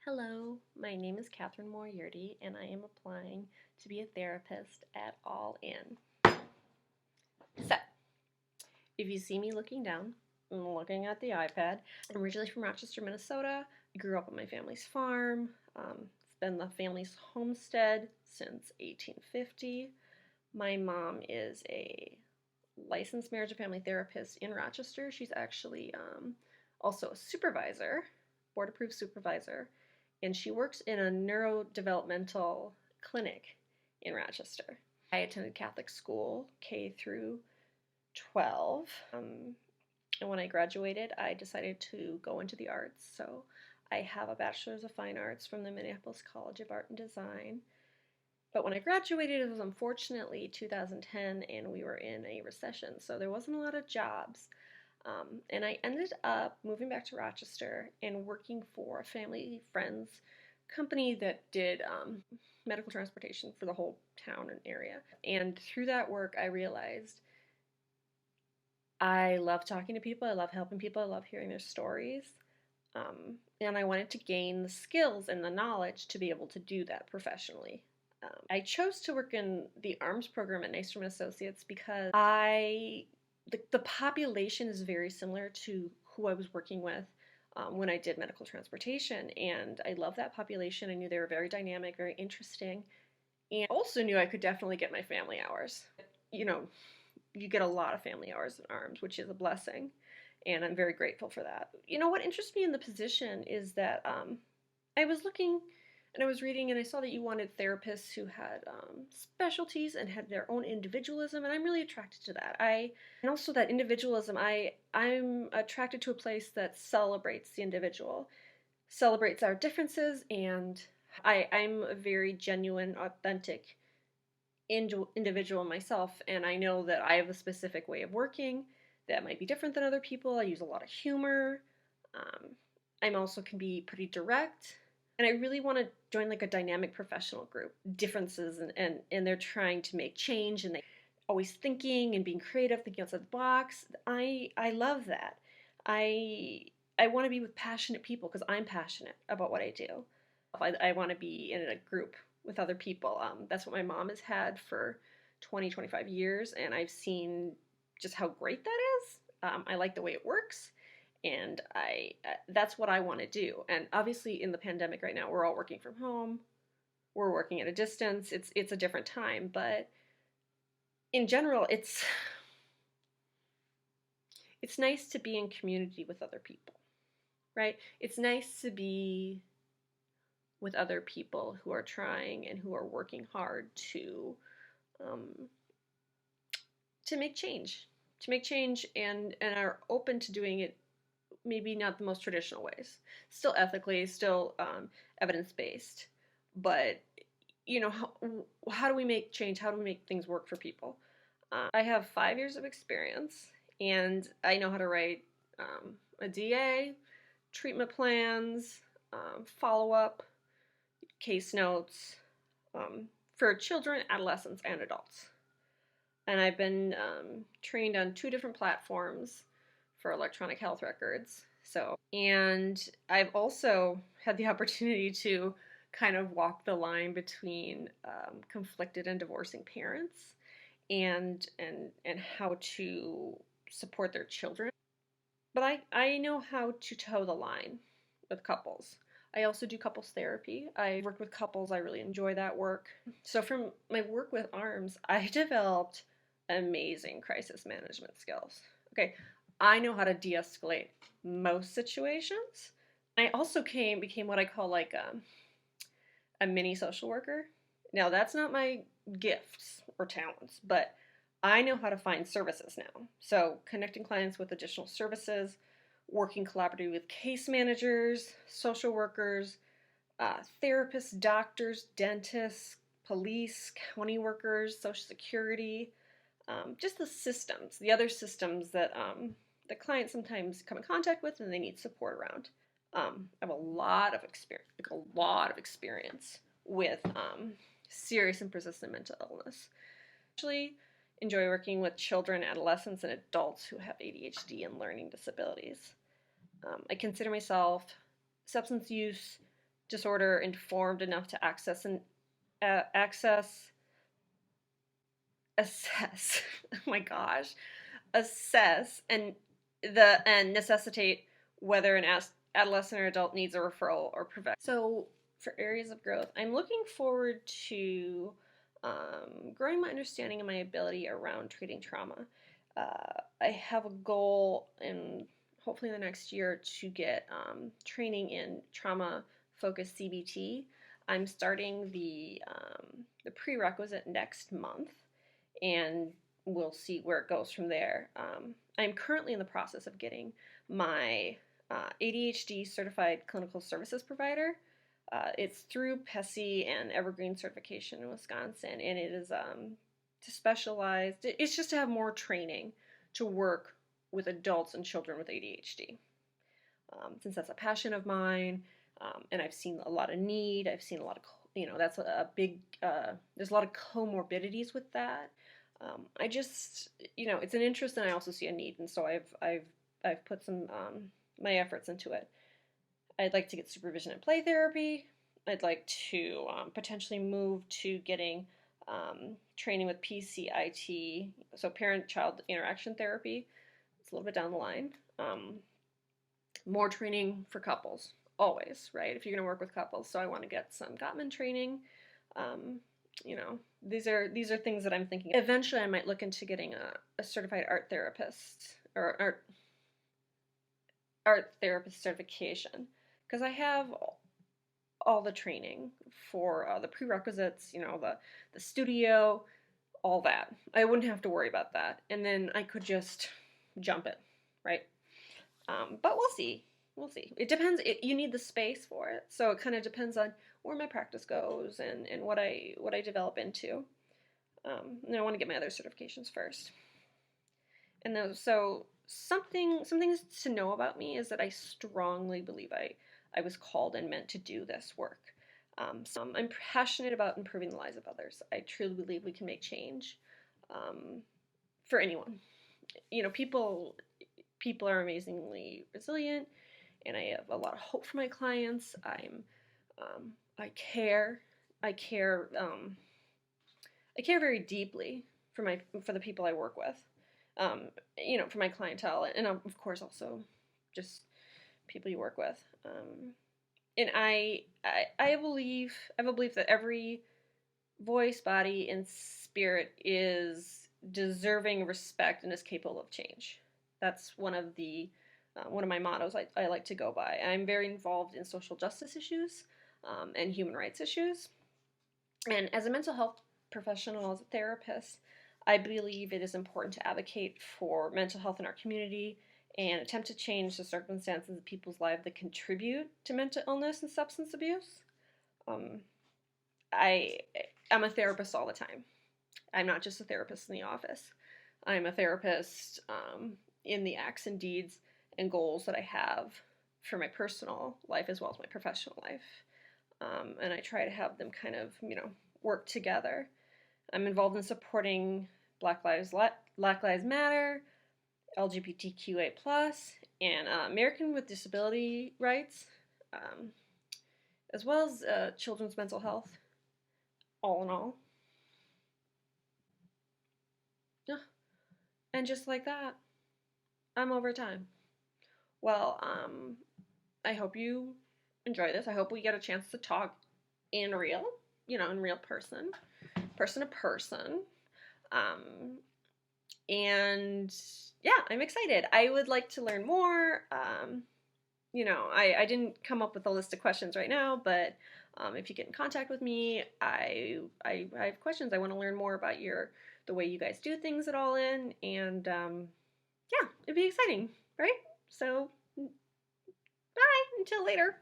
Hello, my name is Catherine Moriarty, and I am applying to be a therapist at All In. So, if you see me looking down, I'm looking at the iPad. I'm originally from Rochester, Minnesota. I grew up on my family's farm. It's been the family's homestead since 1850. My mom is a licensed marriage and family therapist in Rochester. She's actually also a supervisor, board approved supervisor, and she works in a neurodevelopmental clinic in Rochester. I attended Catholic school, K through 12. And when I graduated, I decided to go into the arts. So I have a Bachelor's of Fine Arts from the Minneapolis College of Art and Design. But when I graduated, it was unfortunately 2010 and we were in a recession, so there wasn't a lot of jobs. And I ended up moving back to Rochester and working for a family friends company that did medical transportation for the whole town and area. And through that work, I realized I love talking to people, I love helping people, I love hearing their stories. And I wanted to gain the skills and the knowledge to be able to do that professionally. I chose to work in the arms program at Nystrom Associates because the population is very similar to who I was working with when I did medical transportation, and I love that population. I knew they were very dynamic, very interesting, and also knew I could definitely get my family hours. You know, you get a lot of family hours in arms, which is a blessing, and I'm very grateful for that. You know, what interests me in the position is that I was looking and I was reading and I saw that you wanted therapists who had specialties and had their own individualism, and I'm really attracted to that. And also that individualism. I'm attracted to a place that celebrates the individual, celebrates our differences, and I'm a very genuine, authentic individual myself, and I know that I have a specific way of working that might be different than other people. I use a lot of humor. I'm also can be pretty direct. And I really want to join like a dynamic professional group. Differences and they're trying to make change and they always thinking and being creative, thinking outside the box. I love that. I want to be with passionate people because I'm passionate about what I do. I want to be in a group with other people. That's what my mom has had for 20, 25 years, and I've seen just how great that is. I like the way it works, and that's what I want to do. And obviously, in the pandemic right now, we're all working from home. We're working at a distance. It's a different time, but in general, it's nice to be in community with other people, right? It's nice to be with other people who are trying and who are working hard um, to make change and are open to doing it maybe not the most traditional ways, still ethically, still evidence-based, but you know, how do we make change? How do we make things work for people? I have 5 years of experience, and I know how to write a DA, treatment plans, follow-up, case notes for children, adolescents, and adults. And I've been trained on 2 different platforms for electronic health records. And I've also had the opportunity to kind of walk the line between conflicted and divorcing parents and how to support their children. But I know how to toe the line with couples. I also do couples therapy. I work with couples. I really enjoy that work. So from my work with ARMS, I developed amazing crisis management skills. Okay, I know how to de-escalate most situations. I also became what I call like a mini social worker. Now that's not my gifts or talents, but I know how to find services now. So connecting clients with additional services, working collaboratively with case managers, social workers, therapists, doctors, dentists, police, county workers, Social Security, just the systems, the other systems that the clients sometimes come in contact with and they need support around. I have a lot of experience with serious and persistent mental illness. Actually, enjoy working with children, adolescents, and adults who have ADHD and learning disabilities. I consider myself substance use disorder informed enough to access and assess oh my gosh, assess and necessitate whether an adolescent or adult needs a referral or prevention. So for areas of growth, I'm looking forward to growing my understanding and my ability around treating trauma. I have a goal in hopefully in the next year to get training in trauma-focused CBT. I'm starting the prerequisite next month, and we'll see where it goes from there. I'm currently in the process of getting my ADHD certified clinical services provider. It's through PESI and Evergreen certification in Wisconsin, and it is to specialize. It's just to have more training to work with adults and children with ADHD. Since that's a passion of mine, and I've seen a lot of need. I've seen a lot of, that's a big. There's a lot of comorbidities with that. I just, it's an interest, and I also see a need, and so I've put some my efforts into it. I'd like to get supervision and play therapy. I'd like to potentially move to getting training with PCIT, so parent-child interaction therapy. It's a little bit down the line. More training for couples, always, right? If you're going to work with couples, so I want to get some Gottman training. These are things that I'm thinking. Eventually, I might look into getting a certified art therapist or art therapist certification, because I have all the training for the prerequisites, the studio, all that. I wouldn't have to worry about that, and then I could just jump it, right? But we'll see. We'll see. It depends. You need the space for it, so it kind of depends on where my practice goes and what I develop into. And I want to get my other certifications first. And so something to know about me is that I strongly believe I was called and meant to do this work. So I'm passionate about improving the lives of others. I truly believe we can make change for anyone. People are amazingly resilient, and I have a lot of hope for my clients. I care very deeply for the people I work with, for my clientele, and of course also just people you work with. And I have a belief that every voice, body, and spirit is deserving respect and is capable of change. That's one of my mottos I like to go by. I'm very involved in social justice issues and human rights issues. And as a mental health professional, as a therapist, I believe it is important to advocate for mental health in our community and attempt to change the circumstances of people's lives that contribute to mental illness and substance abuse. I'm a therapist all the time. I'm not just a therapist in the office. I'm a therapist in the acts and deeds and goals that I have for my personal life as well as my professional life. And I try to have them kind of, work together. I'm involved in supporting Black Lives Matter, LGBTQA+, and American with Disability Rights, as well as children's mental health, all in all. Yeah. And just like that, I'm over time. Well, I hope you enjoy this. I hope we get a chance to talk in real person to person. And yeah, I'm excited. I would like to learn more. I didn't come up with a list of questions right now, but if you get in contact with me, I have questions. I want to learn more about the way you guys do things at All In, and yeah, it'd be exciting, right? So, bye, until later.